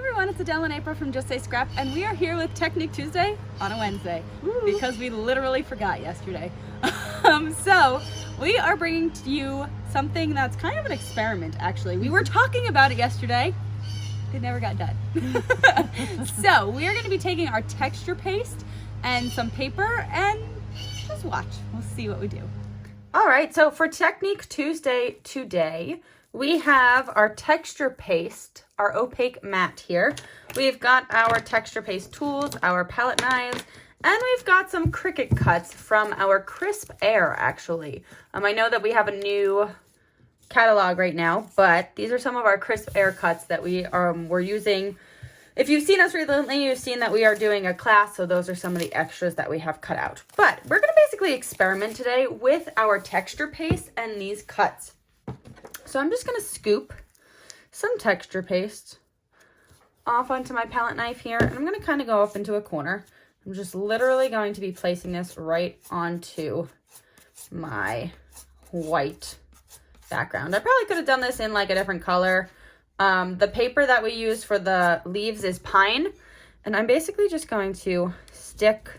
everyone, it's Adele and April from Just Say Scrap, and we are here with Technique Tuesday on a Wednesday. Woo. Because we literally forgot yesterday. So we are bringing to you something that's kind of an experiment, actually. We were talking about it yesterday. It never got done. So we are going to be taking our texture paste and some paper and just watch. We'll see what we do. All right, so for Technique Tuesday today, we have our texture paste, our opaque mat here. We've got our texture paste tools, our palette knives, and we've got some Cricut cuts from our Crisp Air, actually. I know that we have a new catalog right now, but these are some of our Crisp Air cuts that we're using. If you've seen us recently, you've seen that we are doing a class, so those are some of the extras that we have cut out. But we're going to basically experiment today with our texture paste and these cuts. So I'm just going to scoop some texture paste off onto my palette knife here, and I'm going to kind of go up into a corner. I'm just literally going to be placing this right onto my white background. I probably could have done this in like a different color. The paper that we use for the leaves is pine, and I'm basically just going to stick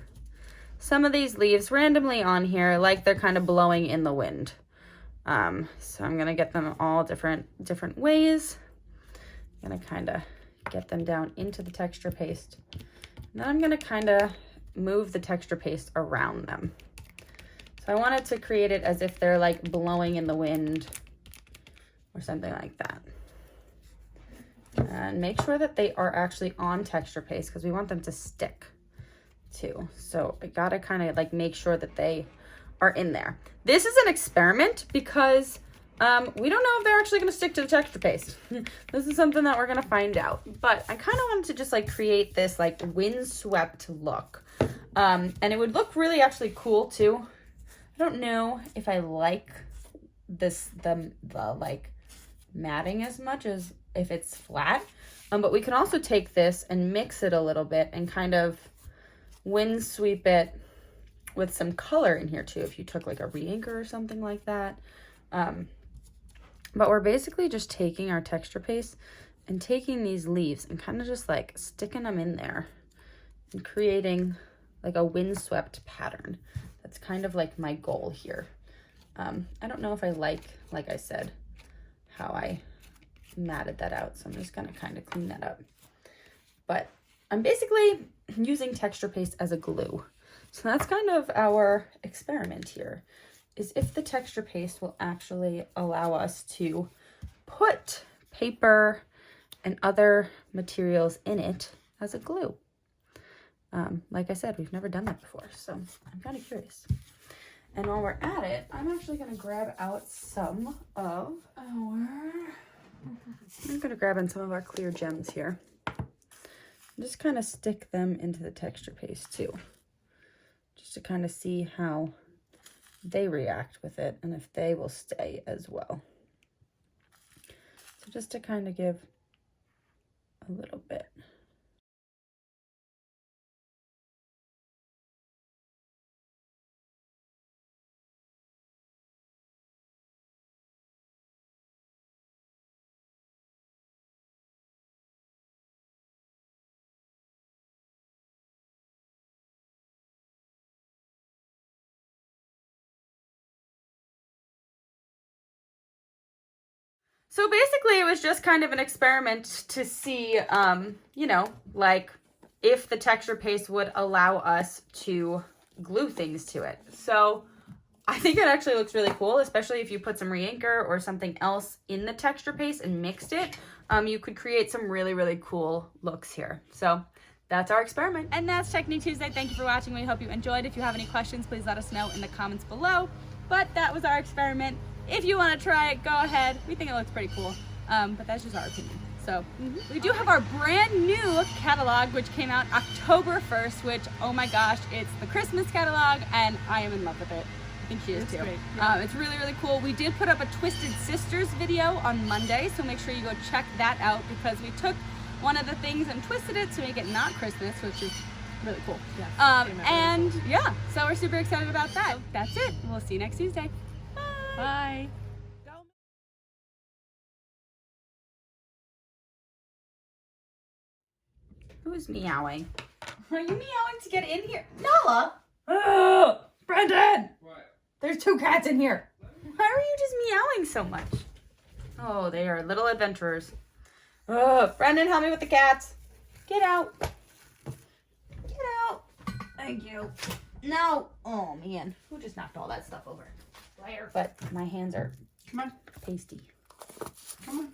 some of these leaves randomly on here like they're kind of blowing in the wind. So I'm gonna get them all different ways. I'm gonna kind of get them down into the texture paste. And then I'm gonna kind of move the texture paste around them. So I wanted to create it as if they're like blowing in the wind or something like that. And make sure that they are actually on texture paste because we want them to stick too. So I gotta kind of like make sure that they are in there. This is an experiment because we don't know if they're actually gonna stick to the texture paste. This is something that we're gonna find out. But I kind of wanted to just like create this like windswept look. And it would look really actually cool too. I don't know if I like the like matting as much as if it's flat. But we can also take this and mix it a little bit and kind of wind sweep it with some color in here too, if you took like a re-inker or something like that. But we're basically just taking our texture paste and taking these leaves and kind of just like sticking them in there and creating like a windswept pattern. That's kind of like my goal here. I don't know if I like I said, how I matted that out, so I'm just gonna kind of clean that up. But I'm basically using texture paste as a glue. So that's kind of our experiment here, is if the texture paste will actually allow us to put paper and other materials in it as a glue. Like I said, we've never done that before, so I'm kind of curious. And while we're at it, I'm actually going to grab out some of I'm going to grab in some of our clear gems here. Just kind of stick them into the texture paste too, just to kind of see how they react with it and if they will stay as well. So just to kind of give a little bit. So basically it was just kind of an experiment to see, you know, like if the texture paste would allow us to glue things to it. So I think it actually looks really cool, especially if you put some re-inker or something else in the texture paste and mixed it. You could create some really, really cool looks here. So that's our experiment. And that's Technique Tuesday. Thank you for watching. We hope you enjoyed. If you have any questions, please let us know in the comments below. But that was our experiment. If you want to try it, go ahead. We think it looks pretty cool, but that's just our opinion. So we do have our brand new catalog, which came out October 1st, which, oh my gosh, it's the Christmas catalog, and I am in love with it. I think she is too. Great. Yeah. It's really, really cool. We did put up a Twisted Sisters video on Monday, so make sure you go check that out because we took one of the things and twisted it to make it not Christmas, which is really cool. Yes, and yeah, so we're super excited about that. So that's it. We'll see you next Tuesday. Bye. Who's meowing? Are you meowing to get in here? Nala! Oh, Brendan! What? There's 2 cats in here. Why are you just meowing so much? Oh, they are little adventurers. Oh, Brendan, help me with the cats. Get out. Get out. Thank you. No. Oh, man. Who just knocked all that stuff over? But my hands are Come on. pasty. Come on.